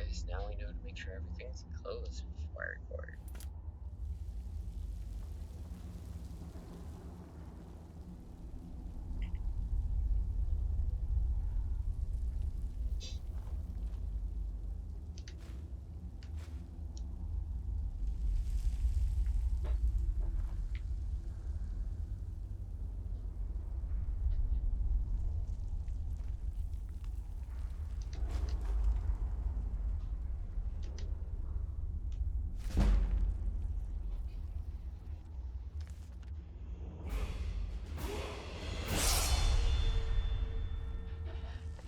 guys, now we know to make sure everything's closed before I record.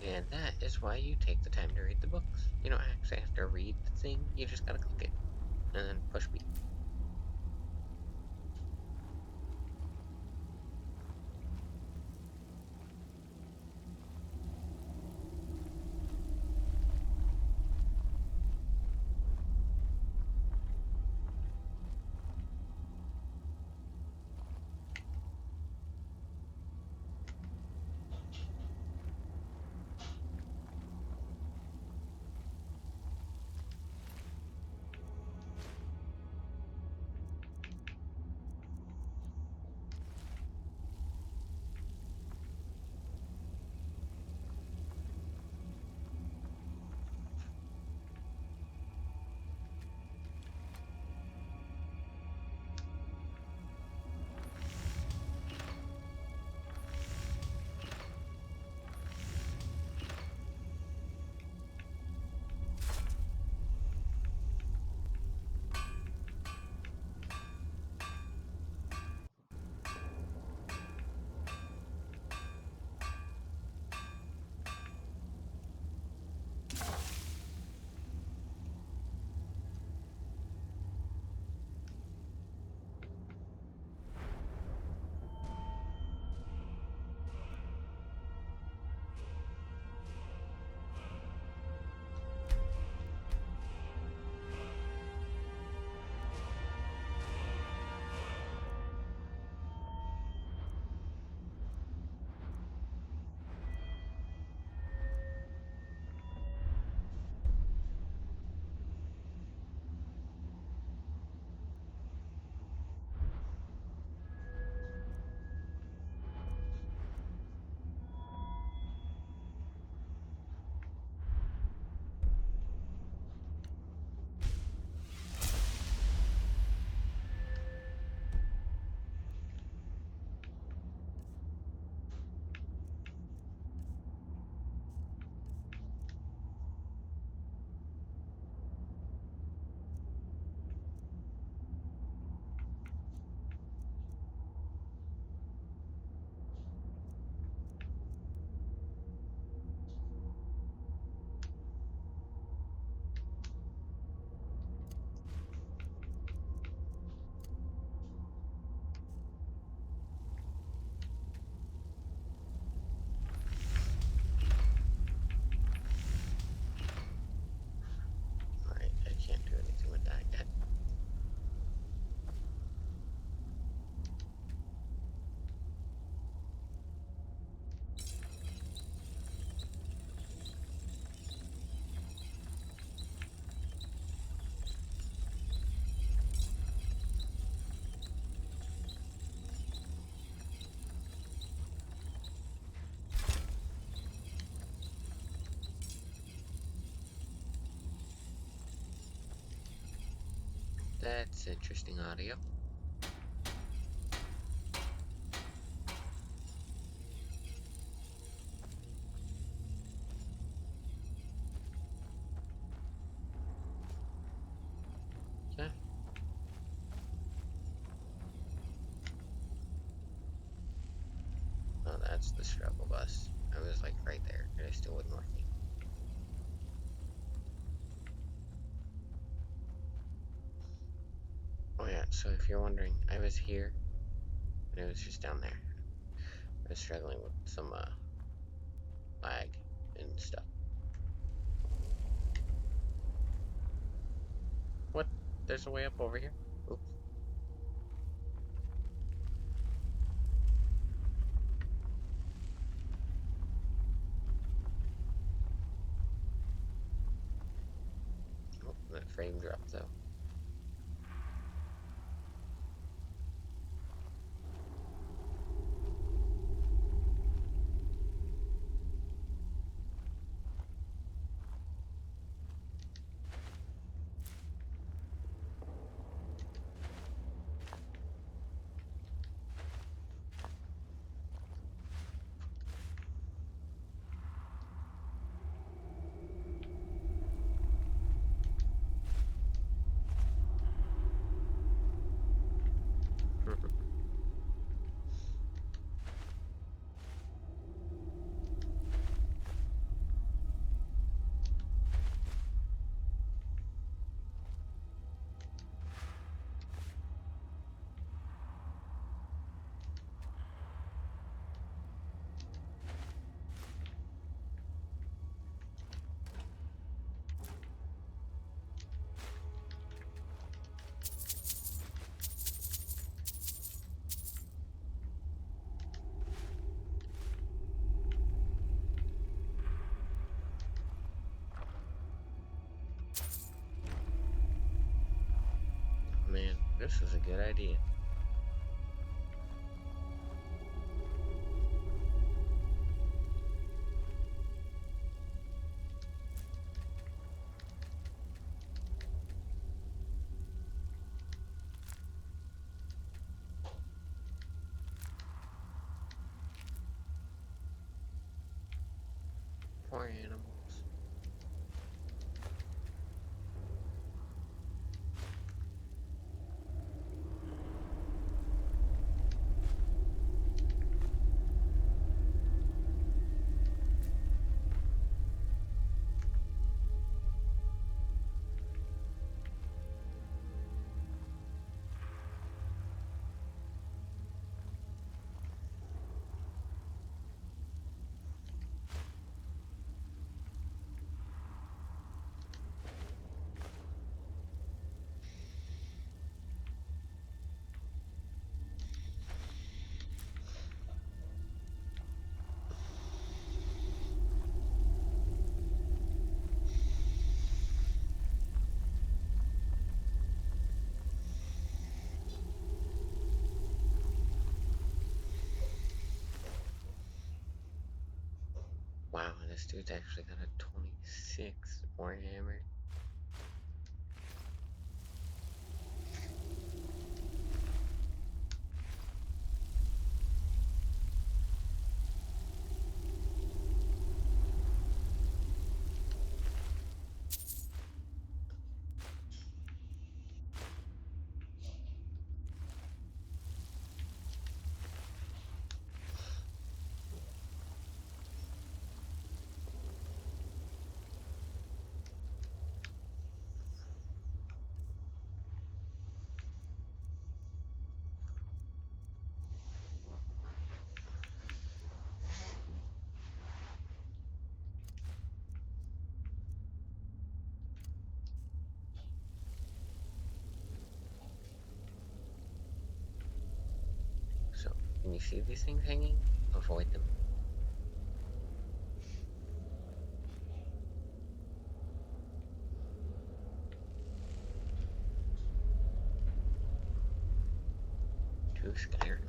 And that is why you take the time to read the books. You don't actually have to read the thing, you just gotta click it. And then push B. Alright, I can't do anything with that yet. That's interesting audio. Okay. Oh, that's the struggle bus. I was like right there, and it still wouldn't work. Oh yeah, so if you're wondering, I was here, and it was just down there. I was struggling with some lag and stuff. What? There's a way up over here? Oops. frame drop though. Man, this is a good idea. Poor animals. Wow, this dude's actually got a 26 Warhammer. So, when you see these things hanging, avoid them. To Skyrim.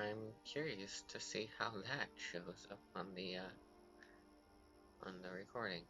I'm curious to see how that shows up on the recording.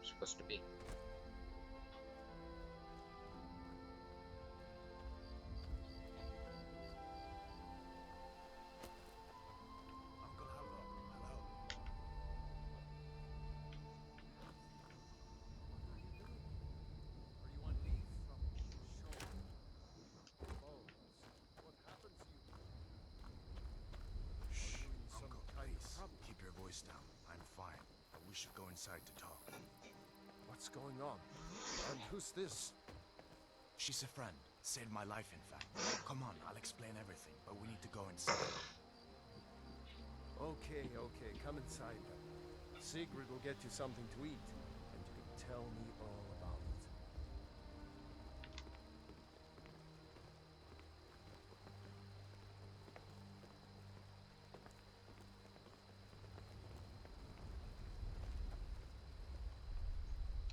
I'm supposed to be. Uncle Halvor, hello. What are you doing? Are you on leave from shore? Oh, what happened to you? Are you in some Uncle, kind of please, trouble? keep your voice down. I'm fine, but we should go inside to talk. What's going on? And who's this? She's a friend. Saved my life, in fact. Come on, I'll explain everything, but we need to go inside. Okay, come inside then. Sigrid will get you something to eat, and you can tell me all about it.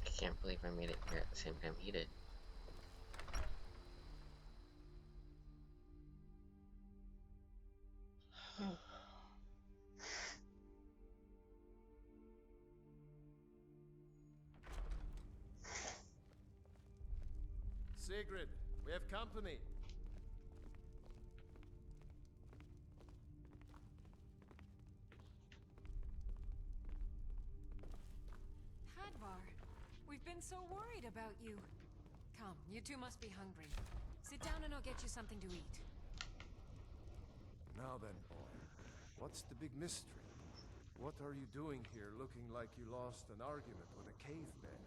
I can't believe I made it here at the same time he did. Sigrid, we have company. Hadvar, we've been so worried about you. Come, you two must be hungry. Sit down and I'll get you something to eat. Now then, boy, what's the big mystery? What are you doing here looking like you lost an argument with a cave bear?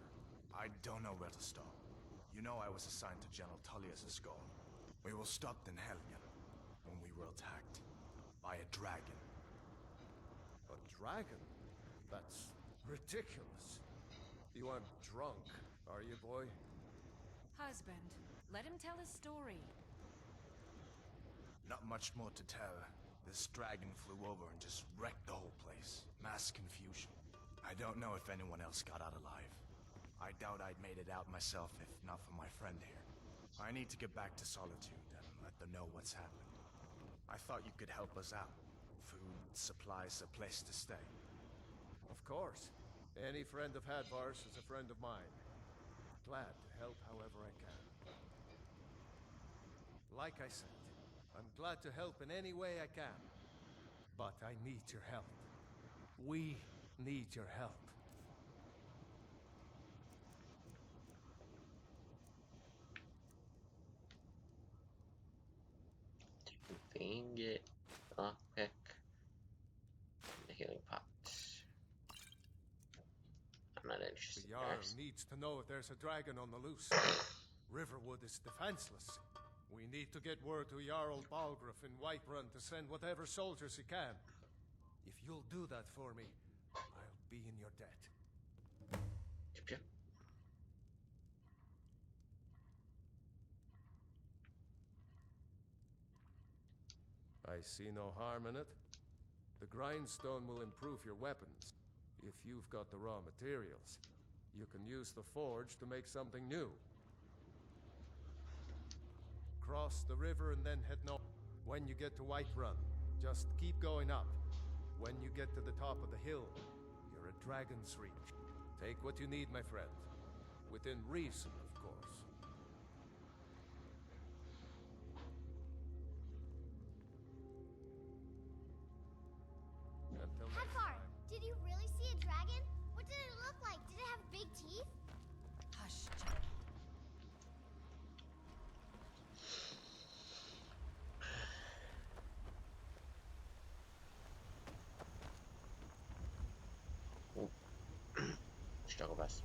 I don't know where to start. You know I was assigned to General Tullius' skull. We were stopped in Helgen when we were attacked by a dragon. A dragon? That's ridiculous. You aren't drunk, are you, boy? Husband, let him tell his story. Not much more to tell. This dragon flew over and just wrecked the whole place. Mass confusion. I don't know if anyone else got out alive. I doubt I'd made it out myself if not for my friend here. I need to get back to Solitude and let them know what's happened. I thought you could help us out. Food, supplies, a place to stay. Of course. Any friend of Hadvar's is a friend of mine. Glad to help however I can. Like I said, I'm glad to help in any way I can. But I need your help. We need your help. Thing it. Lockpick. The healing pot. I'm not The interested. Jarl needs to know if there's a dragon on the loose. Riverwood is defenseless. We need to get word to Jarl Balgruuf in Whiterun to send whatever soldiers he can. If you'll do that for me, I'll be in your debt. Chip, chip. I see no harm in it. The grindstone will improve your weapons. If you've got the raw materials, you can use the forge to make something new. Cross the river and then head north. When you get to Whiterun, just keep going up. When you get to the top of the hill, you're at Dragon's Reach. Take what you need, my friend. Within reason, of course. Until next Hadvar, time. did you really see a dragon? What did it look like? Did it have big teeth? Hush, Jack. Struggle bus.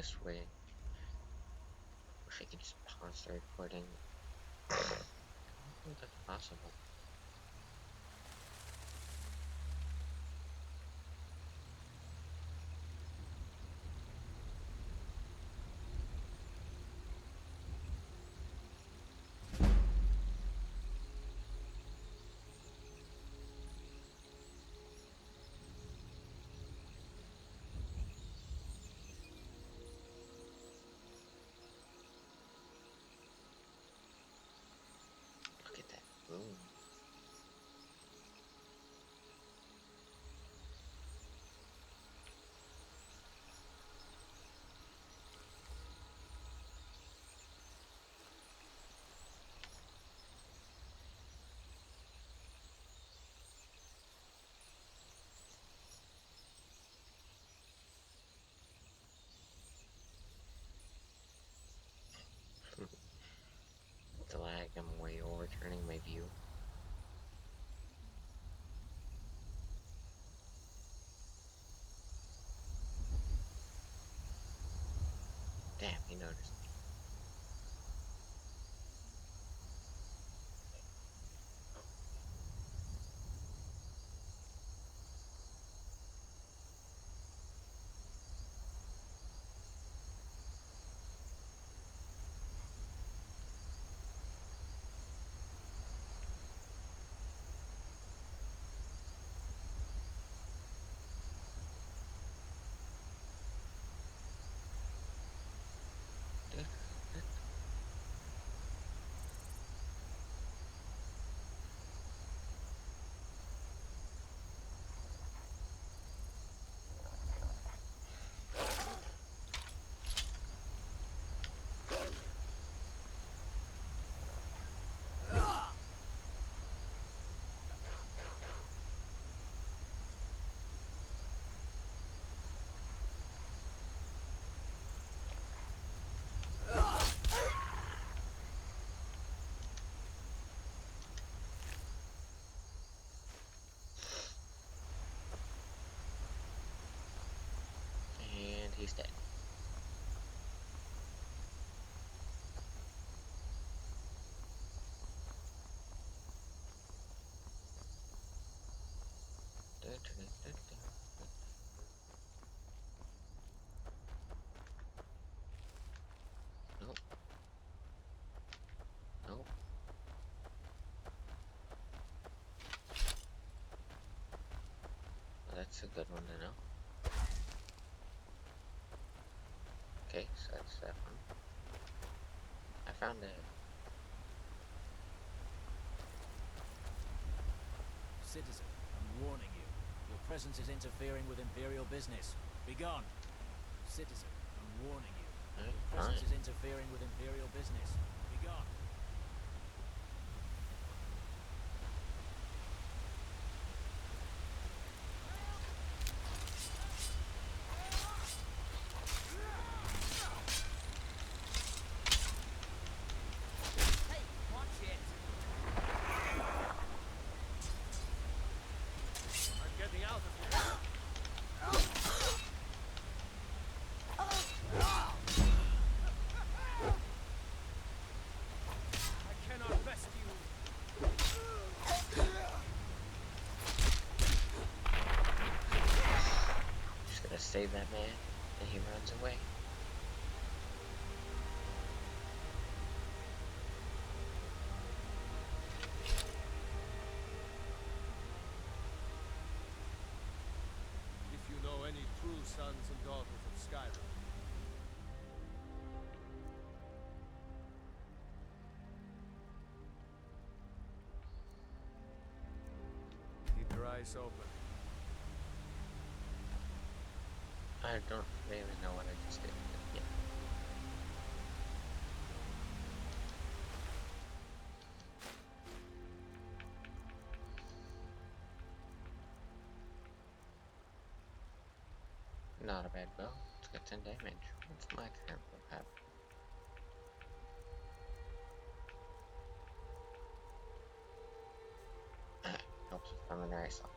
this way. Wish I could just pause the recording. I don't think that's possible. Look at that boom. The lag, I'm way overturning my view. Damn, he noticed. And he's dead. Nope. Nope. Well, that's a good one to know. Okay, so that's that one. I found it. Citizen, I'm warning you. Your presence is interfering with Imperial business. Be gone. Citizen, I'm warning you. Your presence is interfering with Imperial business. Be gone. Hey, watch it! I'm getting out of here. I cannot rescue. Just gonna save that man, and he runs away. If you know any true sons and daughters of Skyrim, keep your eyes open. I don't really know what I just did, but yeah. Not a bad bow. It's got 10 damage. What's my current bow have? Helps with preliminary assault.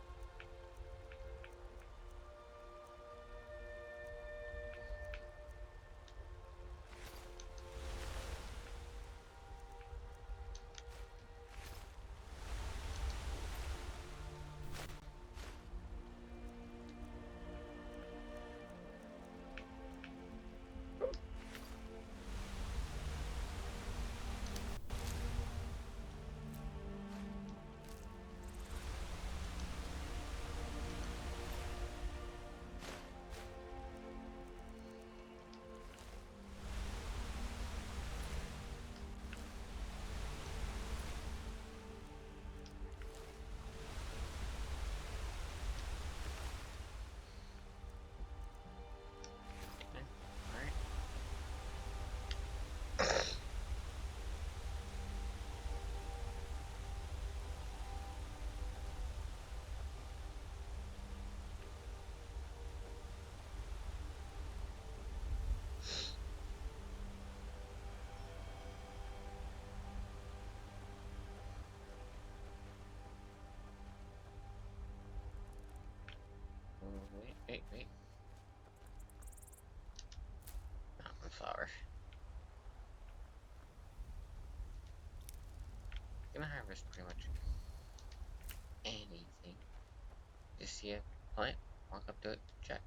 wait. Mountain flower. Gonna harvest pretty much anything. Just see a plant, walk up to it, check.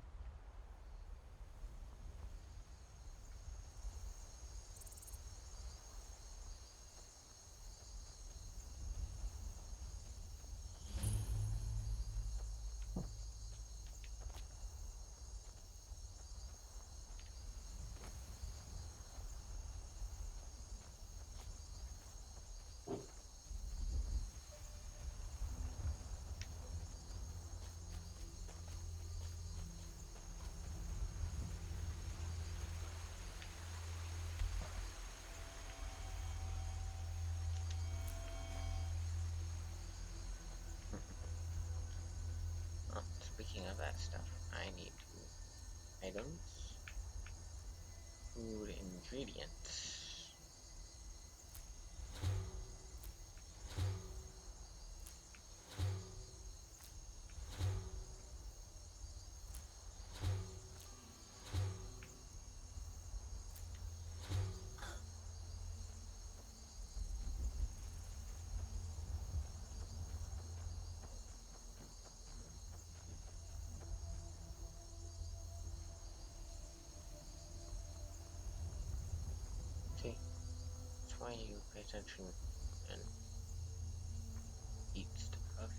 Oh, speaking of that stuff, I need items, food ingredients. See, that's why you pay attention and eat stuff.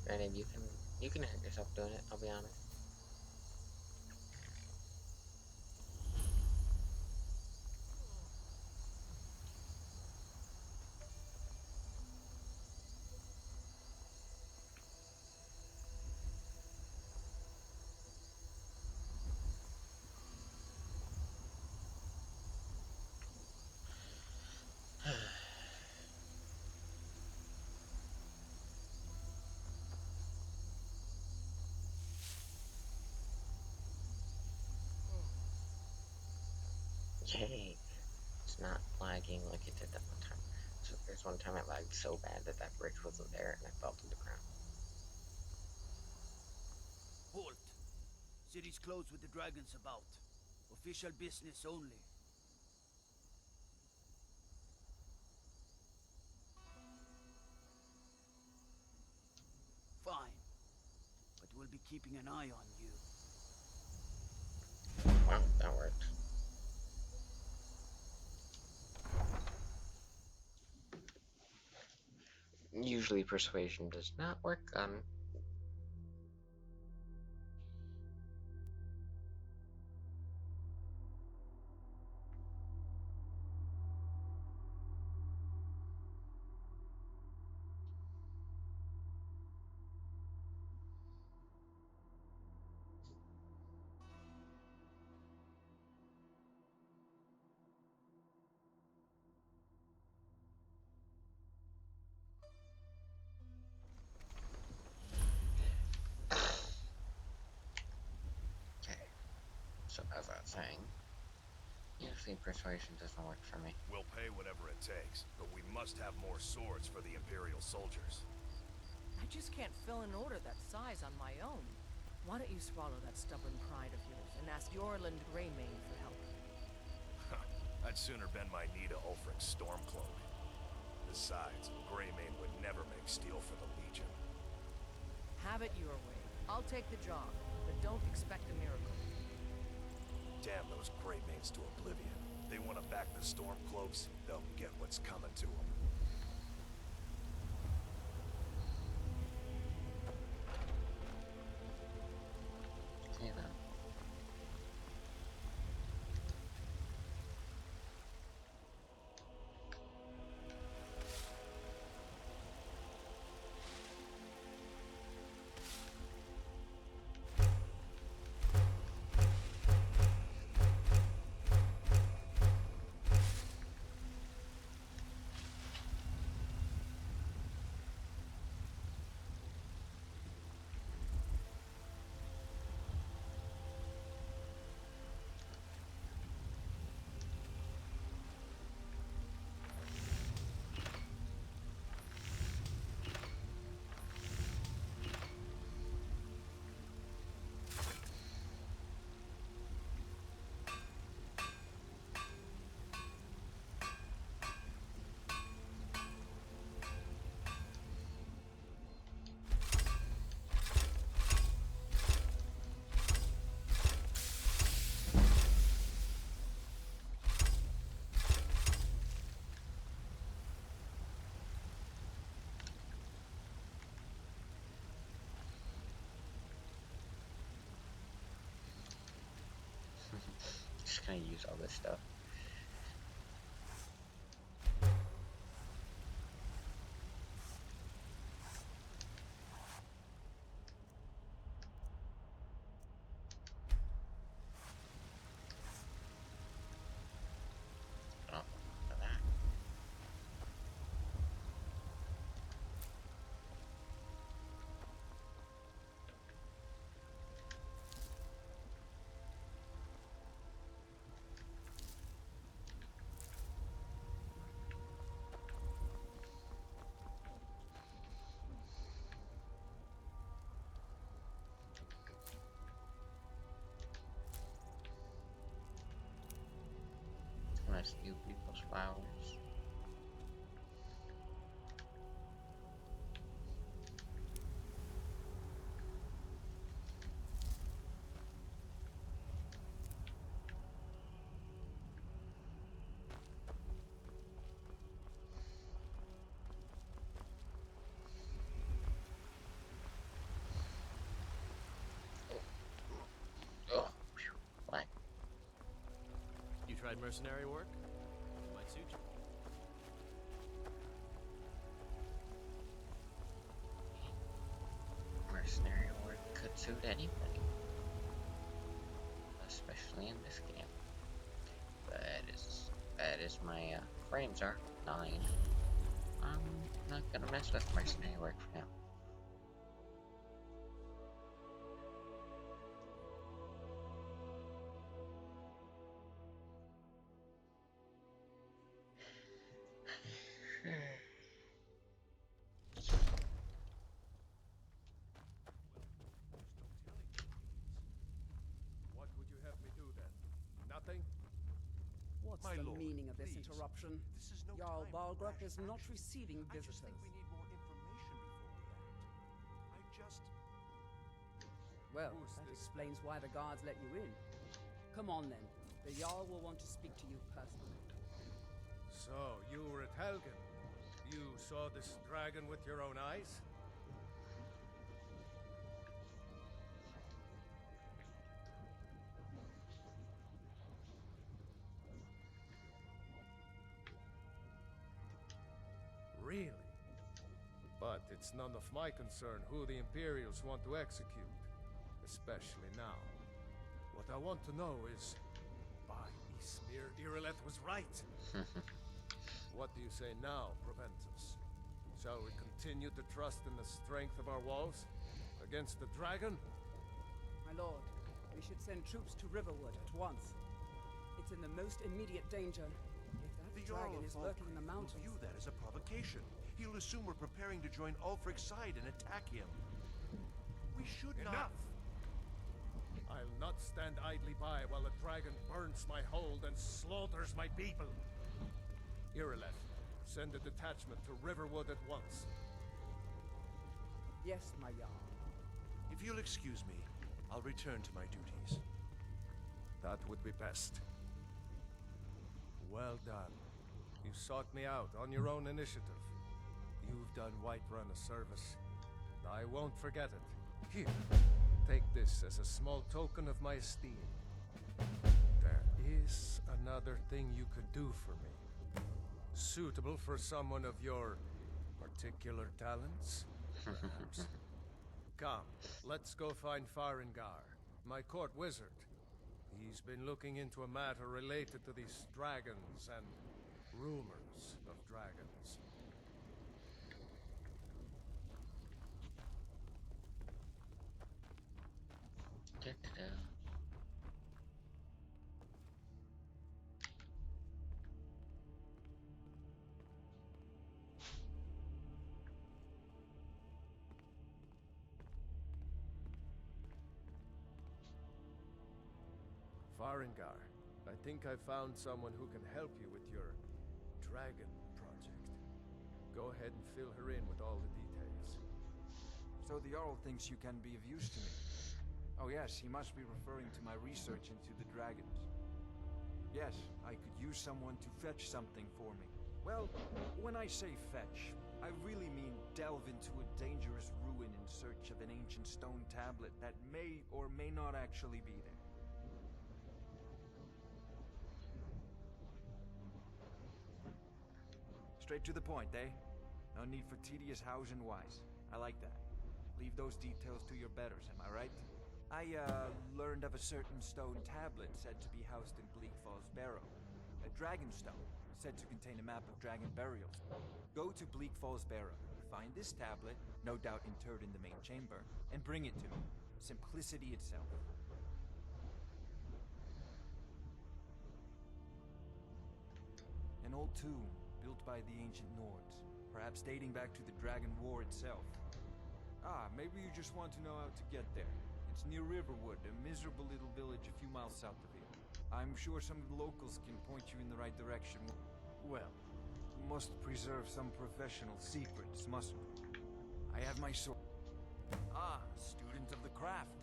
Granted, you can hurt yourself doing it, I'll be honest. Yay! It's not lagging like it did that one time. So there's one time it lagged so bad that that bridge wasn't there and I fell to the ground. Halt. City's closed with the dragons about. Official business only. Fine. But we'll be keeping an eye on you. Wow, that worked. Usually persuasion does not work on so as I was saying, usually persuasion doesn't work for me. We'll pay whatever it takes, but we must have more swords for the Imperial soldiers. I just can't fill an order that size on my own. Why don't you swallow that stubborn pride of yours and ask Yorland Greymane for help? I'd sooner bend my knee to Ulfric's Stormcloak. Besides, Greymane would never make steel for the Legion. Have it your way. I'll take the job, but don't expect a miracle. Damn those Greymanes to oblivion. They want to back the Stormcloaks, they'll get what's coming to them. Okay then. gonna use all this stuff. Oh, look at that. I'm gonna steal people's flowers. Oh, phew, flag. You tried mercenary work? It might suit you. Mercenary work could suit anybody, especially in this game. But as my frames are 9, I'm not gonna mess with mercenary work for now. What would you have me do then? Nothing? What's My the lord, meaning of this please. interruption? This is no Jarl time for Balgruuf rash is not action. receiving I just visitors. think we need more information before we act. I just... Well, Who's that this? explains why the guards let you in. Come on then. The Jarl will want to speak to you personally. So, you were at Helgen. You saw this dragon with your own eyes? Really? But it's none of my concern who the Imperials want to execute. Especially now. What I want to know is... By Ysmir, Irileth was right! What do you say now, Proventus? Shall we continue to trust in the strength of our walls? Against the dragon? My lord, we should send troops to Riverwood at once. It's in the most immediate danger. If that The dragon Jarl is of lurking in the Valkyrie mountains... will view that as a provocation. He'll assume we're preparing to join Ulfric's side and attack him. We should Enough! I'll not stand idly by while the dragon burns my hold and slaughters my people. Irileth, send a detachment to Riverwood at once. Yes, my Jarl. If you'll excuse me, I'll return to my duties. That would be best. Well done. You sought me out on your own initiative. You've done Whiterun a service, and I won't forget it. Here, take this as a small token of my esteem. There is another thing you could do for me. Suitable for someone of your particular talents, perhaps. Come, let's go find Farengar, my court wizard. He's been looking into a matter related to these dragons and rumors of dragons. Da-da-da. Farengar, I think I found someone who can help you with your dragon project. Go ahead and fill her in with all the details. So the Jarl thinks you can be of use to me. Oh yes, he must be referring to my research into the dragons. Yes, I could use someone to fetch something for me. Well, when I say fetch, I really mean delve into a dangerous ruin in search of an ancient stone tablet that may or may not actually be there. Straight to the point, eh? No need for tedious hows and whys. I like that. Leave those details to your betters, am I right? I, learned of a certain stone tablet said to be housed in Bleak Falls Barrow. A dragon stone, said to contain a map of dragon burials. Go to Bleak Falls Barrow, find this tablet, no doubt interred in the main chamber, and bring it to me. Simplicity itself. An old tomb, built by the ancient Nords, perhaps dating back to the Dragon War itself. Ah, maybe you just want to know how to get there. It's near Riverwood, a miserable little village a few miles south of here. I'm sure some of the locals can point you in the right direction. Well, must preserve some professional secrets, must we? I have my sword. Ah, student of the craft.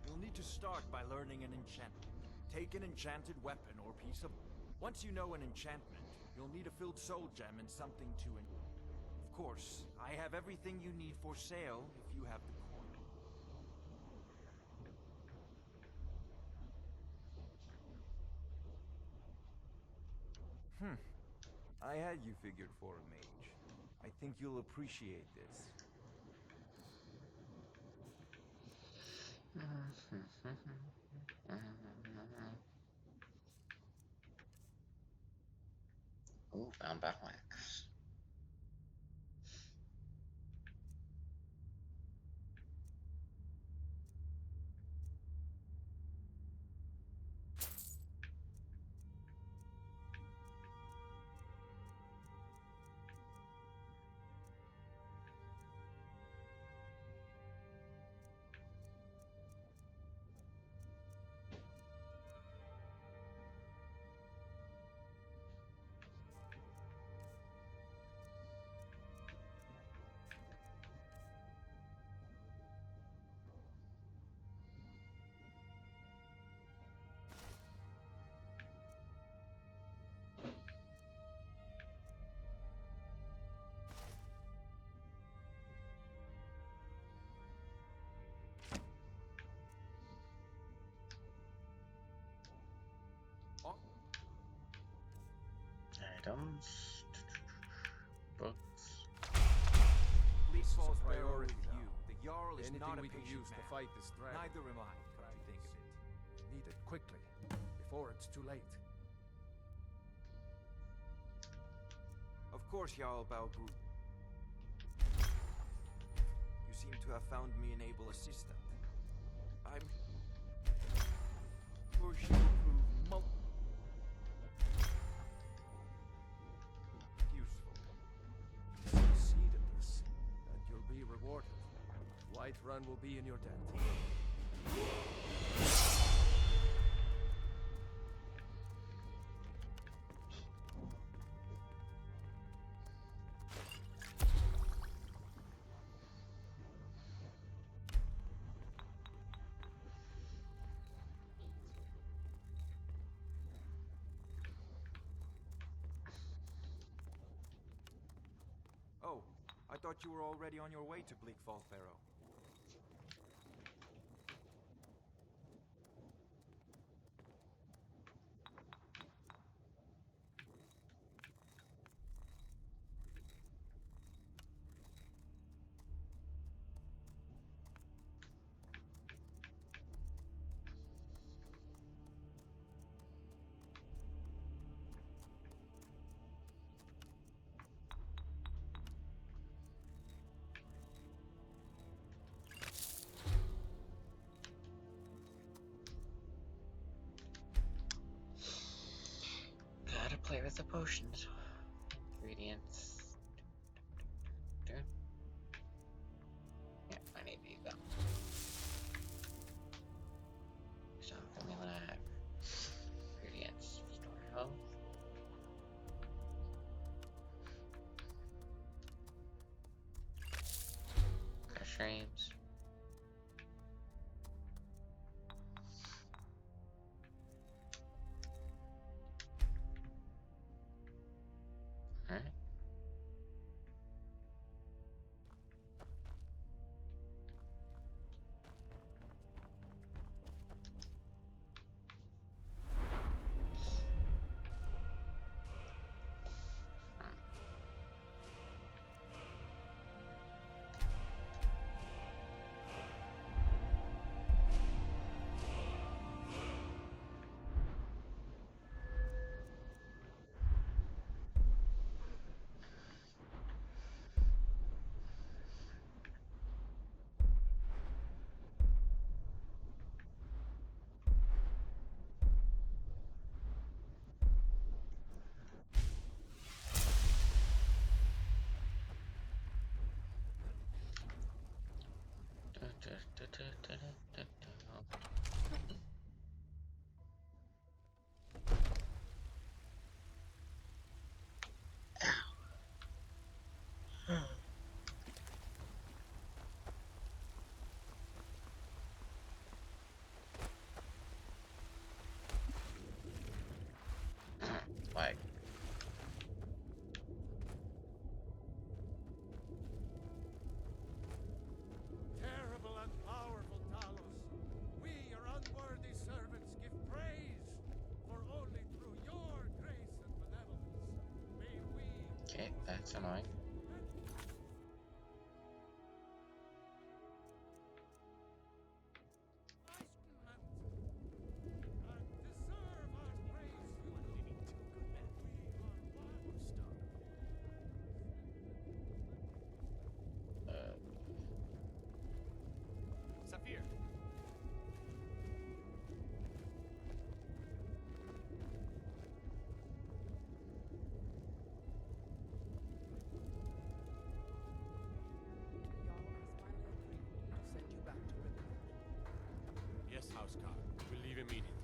You'll need to start by learning an enchantment. Take an enchanted weapon or piece of... Once you know an enchantment, you'll need a filled soul gem and something to... Of course, I have everything you need for sale if you have the coin. I had you figured for a mage. I think you'll appreciate this. Ooh, found battle axe. Items. Books. Bleak Falls Barrow priority with now. you. The Jarl is Anything not a we can patient use to man. fight this dragon. Neither am I, come to think of it. Need it quickly, before it's too late. Of course, Jarl Balgru. You seem to have found me an able assistant. I'm sure she will prove useful. Succeed at this, and you'll be rewarded. Whiterun will be in your debt. Oh, I thought you were already on your way to Bleak Falls Barrow. Gotta play with the potions. Ingredients. Yeah, I need these though. Some formula. Ingredients. Store health. Mushrooms. Alright. Like, Terrible and powerful Talos, we, your unworthy servants, give praise, for only through your grace and benevolence may we... okay, that's annoying. Saphir. Send you back to Riverwood. Yes, Housecar. We'll leave immediately.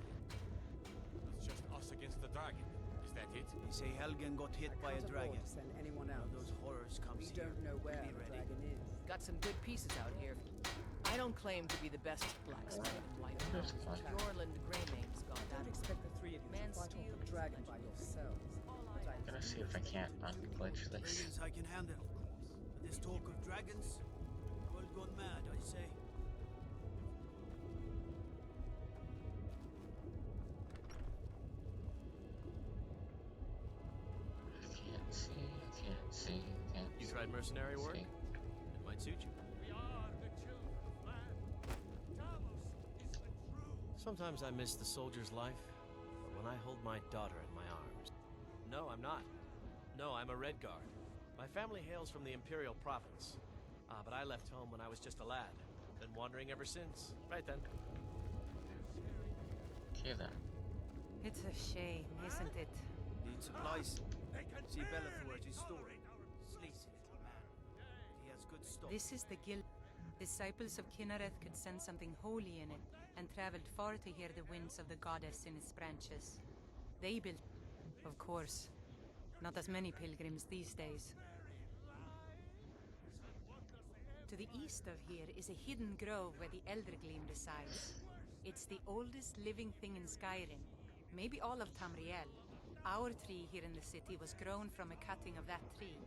It's just us against the dragon. Is that it? They say Helgen got hit by a Can't dragon. afford to send anyone One else. of those horrors comes We here. don't know where Be the ready. dragon is. Got some good pieces out here. I don't claim to be the best blacksmith in Whiterun. Jorland Greymane's got that. Don't expect the three of you Man to fight off steals the dragon by yourselves. But I'm gonna see if I can't unglitch this. Dragons I can handle. But this talk of dragons, world gone mad, I say. Can't see, can't see, can't You tried mercenary work? see. It might suit you. We are the children of land. Talos is the true... Sometimes I miss the soldier's life, but when I hold my daughter in my arms... No, I'm not. No, I'm a Red Guard. My family hails from the Imperial Province. But I left home when I was just a lad. Been wandering ever since. Right then. Okay then. It's a shame, isn't it? Need supplies. See Bellathor's story. Sleazy little man. He has good stuff. This is the guild. Disciples of Kinnereth could sense something holy in it, and traveled far to hear the winds of the goddess in its branches. They built, of course, not as many pilgrims these days. To the east of here is a hidden grove where the Eldergleam resides. It's the oldest living thing in Skyrim, maybe all of Tamriel. Our tree here in the city was grown from a cutting of that tree.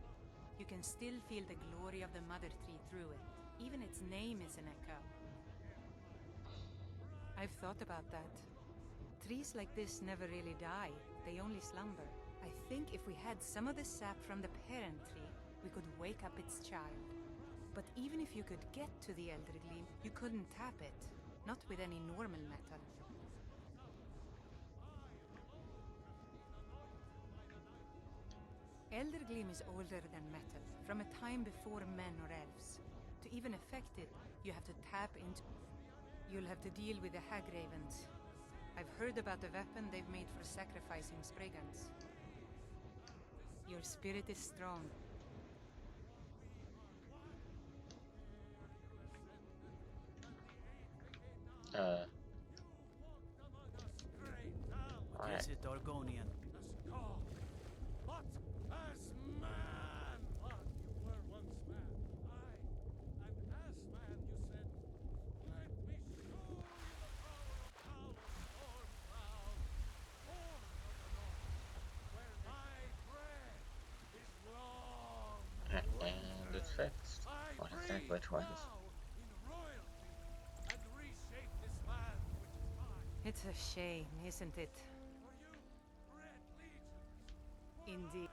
You can still feel the glory of the mother tree through it. Even its name is an echo. I've thought about that. Trees like this never really die. They only slumber. I think if we had some of the sap from the parent tree, we could wake up its child. But even if you could get to the Eldergleam, you couldn't tap it. Not with any normal metal. Eldergleam is older than metal, from a time before men or elves. To even affect it, you have to tap into... You'll have to deal with the Hag Ravens. I've heard about the weapon they've made for sacrificing Spriggans. Your spirit is strong. What is it, Argonian? But as man, but you were once man. And as man you said, let me show you the power of Talos, Stormcloud, Horn of the North, where thy bread is long. And it's fixed. Well, I think which ones. In royalty, and reshape this land which is mine. It's a shame, isn't it? For you, red legions. Indeed.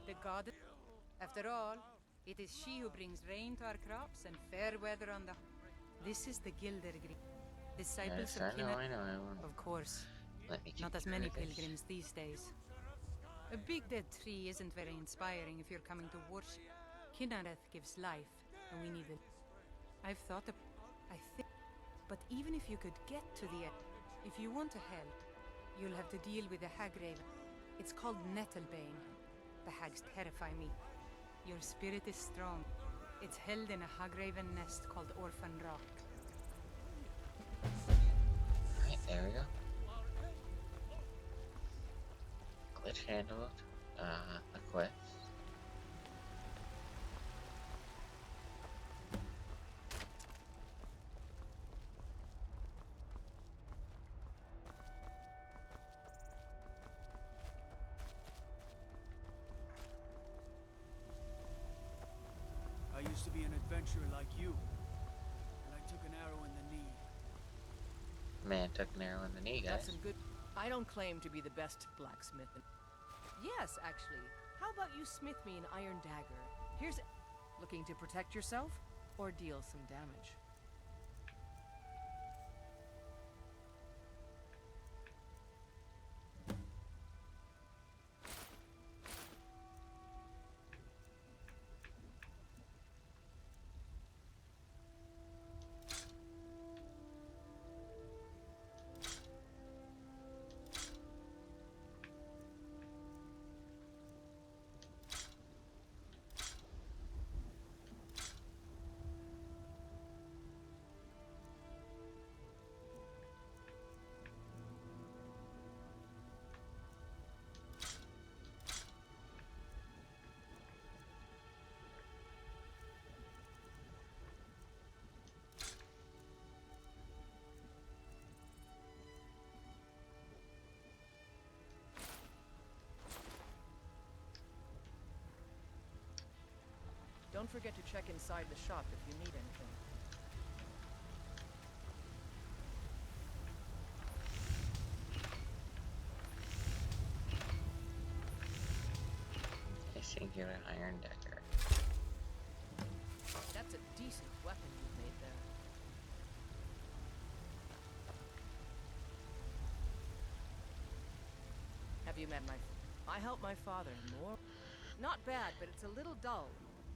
The goddess... After all, it is she who brings rain to our crops and fair weather on the... This is the Gildergreen. Disciples Yes, of I know, Kinnereth. I know. Of course. Let me keep Not as track many of this. pilgrims these days. A big dead tree isn't very inspiring if you're coming to worship. Kinnereth gives life, and we need it. I've thought of... I think... But even if you could get to the end, if you want to help, you'll have to deal with the Hag Raven. It's called Nettlebane. The hags terrify me. Your spirit is strong. It's held in a Hagraven nest called Orphan Rock. Alright, there we go. Glitch handled. A quest. I used to be an adventurer like you, and I took an arrow in the knee. Man took an arrow in the knee, Got guys. some good. I don't claim to be the best blacksmith. Yes, actually. How about you smith me an iron dagger? Here's. Looking to protect yourself or deal some damage? Don't forget to check inside the shop if you need anything. A singular iron dagger. That's a decent weapon you've made there. Have you met I help my father more. Not bad, but it's a little dull.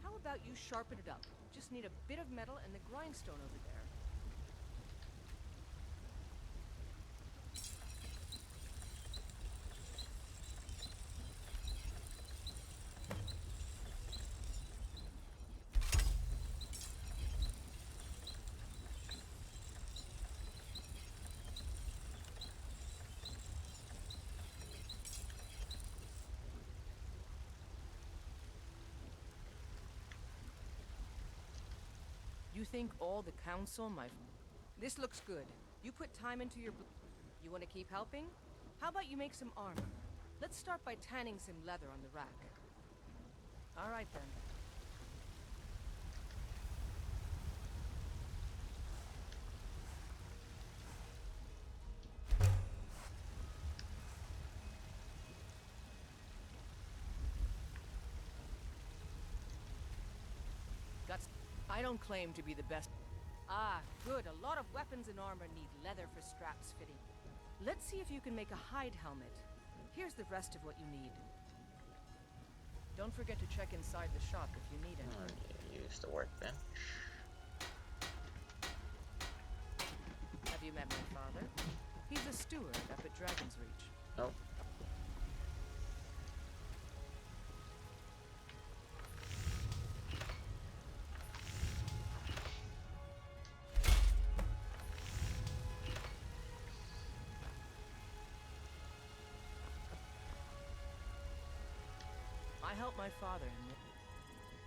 How about you sharpen it up? Just need a bit of metal and the grindstone over there. You think all the council, This looks good. You put time into your... You want to keep helping? How about you make some armor? Let's start by tanning some leather on the rack. All right, then. I don't claim to be the best. Ah, good. A lot of weapons and armor need leather for straps fitting. Let's see if you can make a hide helmet. Here's the rest of what you need. Don't forget to check inside the shop if you need anything. Use the workbench. Have you met my father? He's a steward up at Dragon's Reach. Nope. I help my father in it.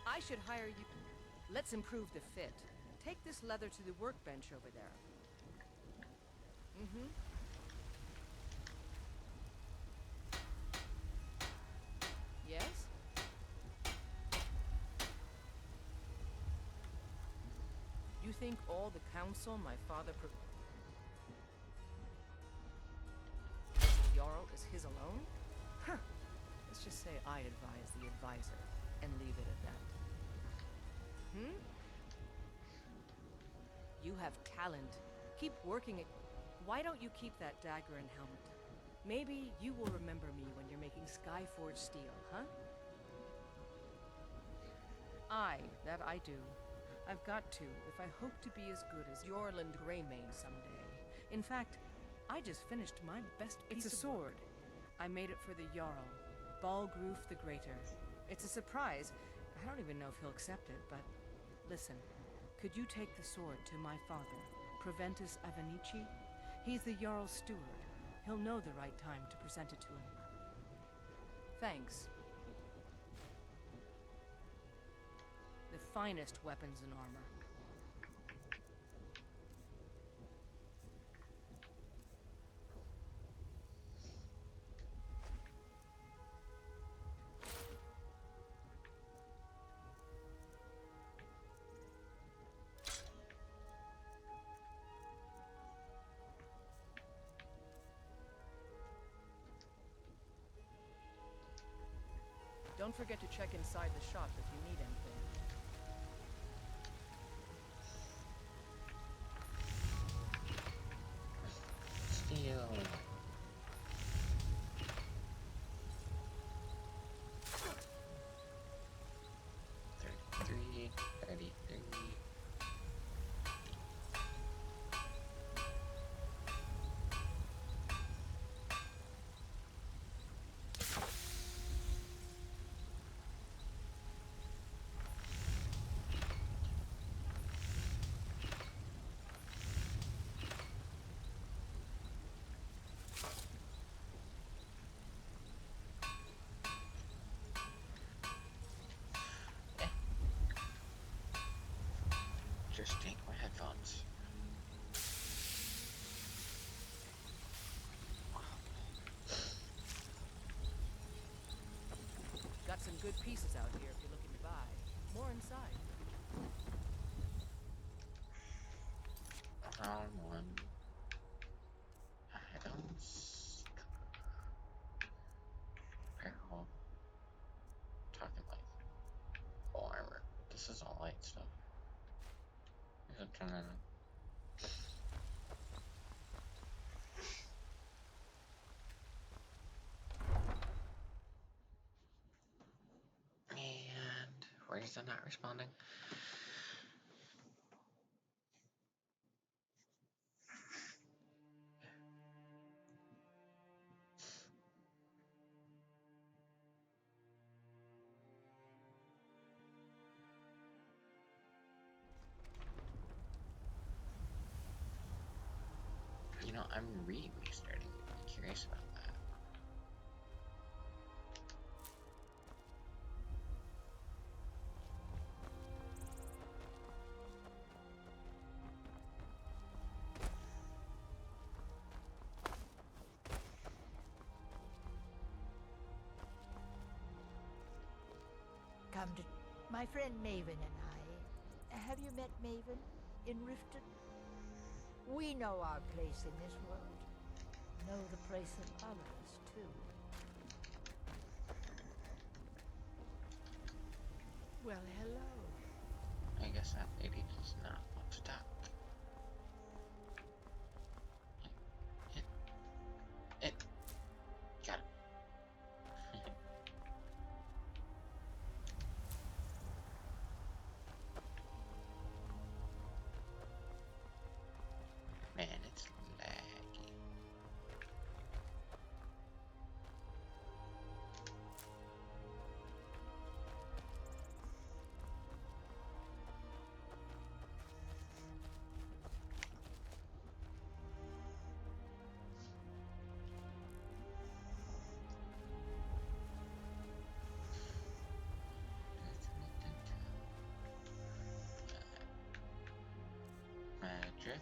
I should hire you. Let's improve the fit. Take this leather to the workbench over there. Mm-hmm. Yes? You think all the council my father Jarl is his alone? Huh. Let's just say I advise the advisor, and leave it at that. You have talent. Keep working it. Why don't you keep that dagger and helmet? Maybe you will remember me when you're making Skyforge steel, huh? That I do. I've got to, if I hope to be as good as Yorland Greymane someday. In fact, I just finished my best piece of sword. I made it for the Jarl. Balgruf the Greater. It's a surprise. I don't even know if he'll accept it, but listen. Could you take the sword to my father? Proventus Avenici? He's the Jarl's steward. He'll know the right time to present it to him. Thanks. The finest weapons and armor. Don't forget to check inside the shop if you need anything. Steel. 33, 33. Just take my headphones. Got some good pieces out here if you're looking to buy. More inside. Round one. Items. Apparel. Talking like full armor. This is all light stuff. Here's a turn. And why is that not responding? You know, I'm really starting to be curious about that. Come to my friend Maven and I. Have you met Maven in Riften? We know our place in this world. Know the place of others, too. Well, hello. I guess that lady does not want to talk. It. Got it. Man, it's laggy. Magic.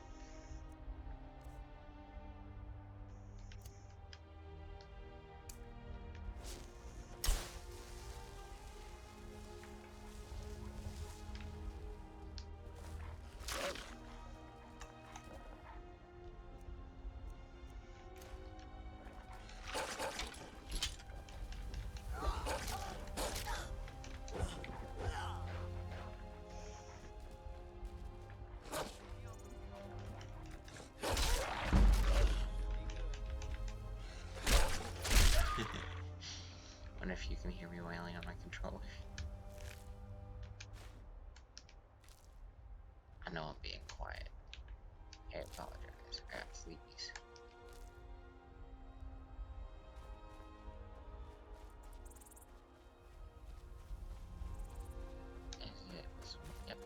Wonder if you can hear me wailing on my controller. I know I'm being quiet. I apologize. I got sleepies. Is it this one? Yep.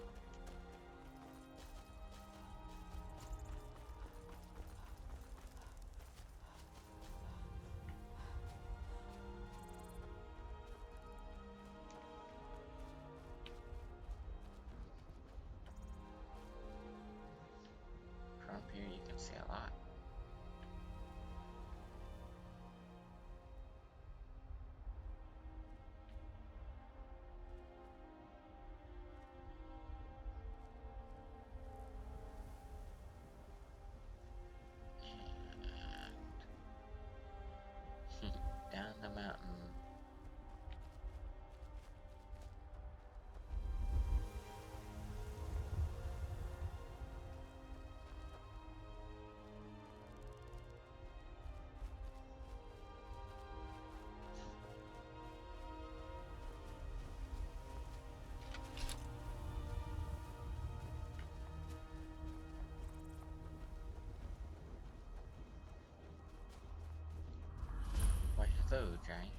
giant.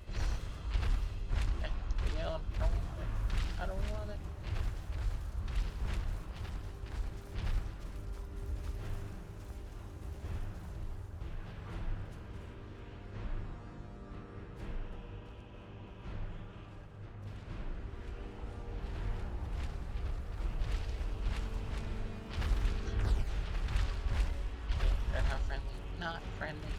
Yeah, I don't want it. They're not friendly. Not friendly.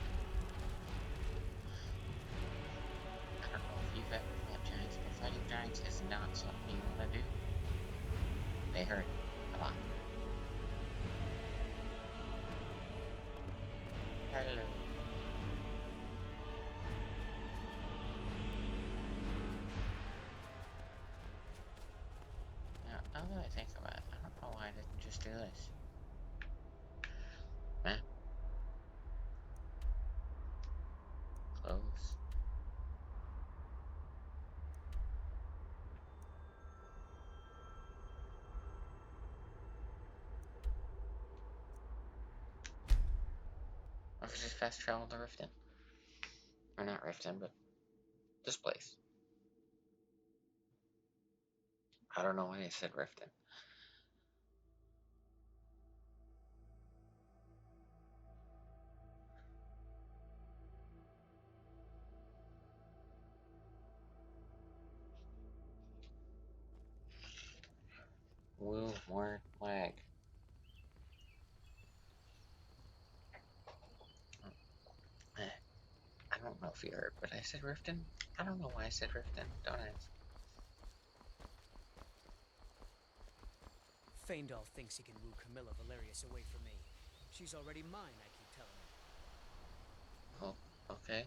I don't know if you've ever fought giants, but fighting giants is not something you want to do. They hurt a lot. Hello. Now that I think about it, I don't know why I didn't just do this. Map. Close. Or if I just fast travel to Riften. Or not Riften, but this place. I don't know why I said Riften. Woo, more lag. I don't know if you heard, but I said Riften. I don't know why I said Riften. Don't ask. Faendal thinks he can woo Camilla Valerius away from me. She's already mine, I keep telling him. Oh, okay.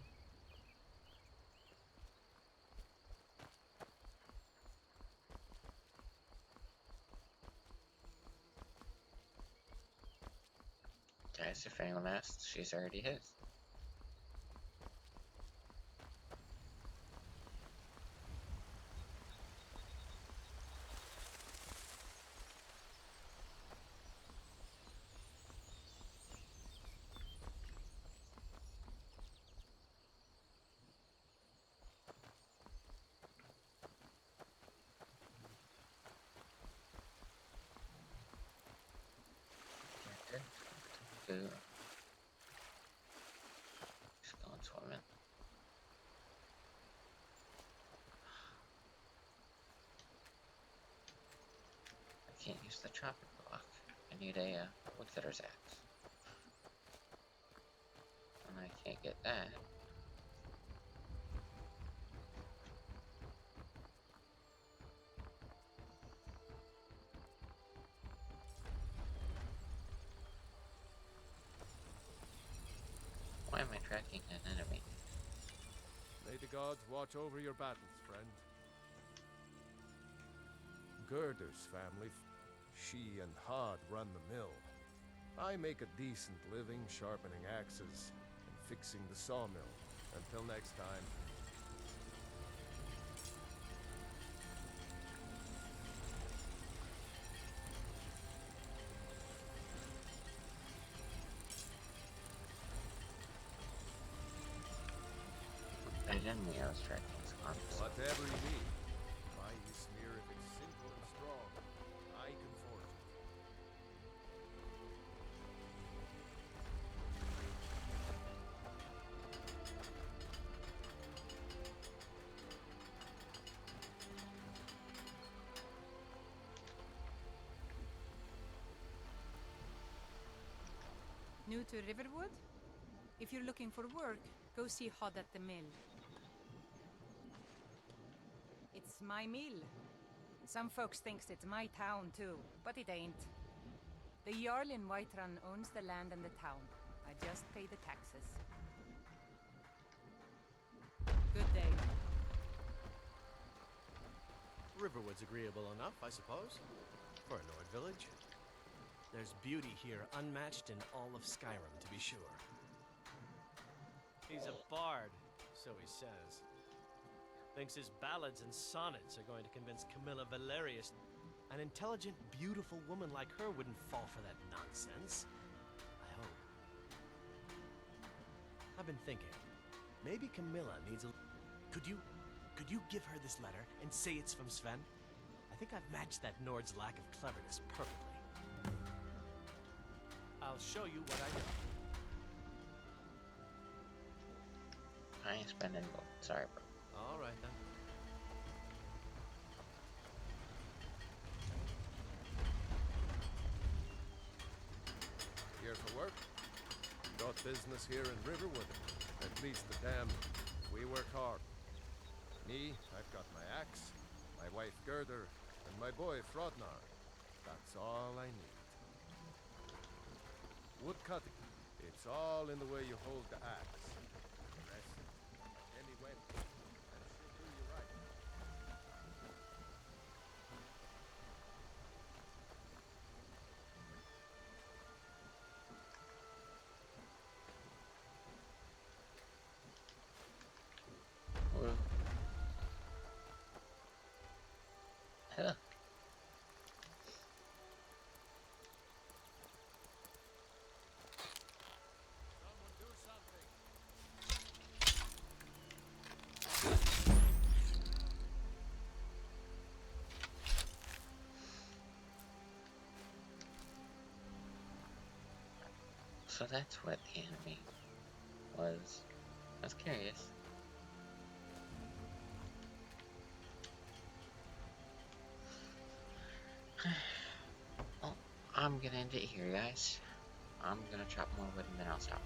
Guys, if anyone asks, she's already his. Just going swimming. I can't use the chopping block. I need a woodcutter's axe. And I can't get that. Why am I tracking an enemy? May the gods watch over your battles, friend. Gerder's family, she and Hod run the mill. I make a decent living sharpening axes and fixing the sawmill. Until next time. I didn't mean I was tracking his arms. Whatever you need. My smear, if it's simple and strong, I can forge it. New to Riverwood? If you're looking for work, go see Hod at the mill. It's my mill. Some folks thinks it's my town too, but it ain't. The Jarl in Whiterun owns the land and the town. I just pay the taxes. Good day. Riverwood's agreeable enough, I suppose, for a Nord village. There's beauty here unmatched in all of Skyrim, to be sure. He's a bard, so he says. Thinks his ballads and sonnets are going to convince Camilla Valerius. An intelligent, beautiful woman like her wouldn't fall for that nonsense. I hope. I've been thinking, maybe Camilla needs a... Could you give her this letter and say it's from Sven? I think I've matched that Nord's lack of cleverness perfectly. I'll show you what I know. I ain't spending gold. Sorry, bro. All right then. Here for work? Got business here in Riverwood. At least the dam. We work hard. Me, I've got my axe, my wife Gerder, and my boy Frodnar. That's all I need. Wood cutting. It's all in the way you hold the axe. The rest, any went, and she'll do you right. Well, huh. Someone do something. So that's what the enemy was. I was curious. Well, I'm gonna end it here, guys. I'm gonna chop more wood and then I'll stop.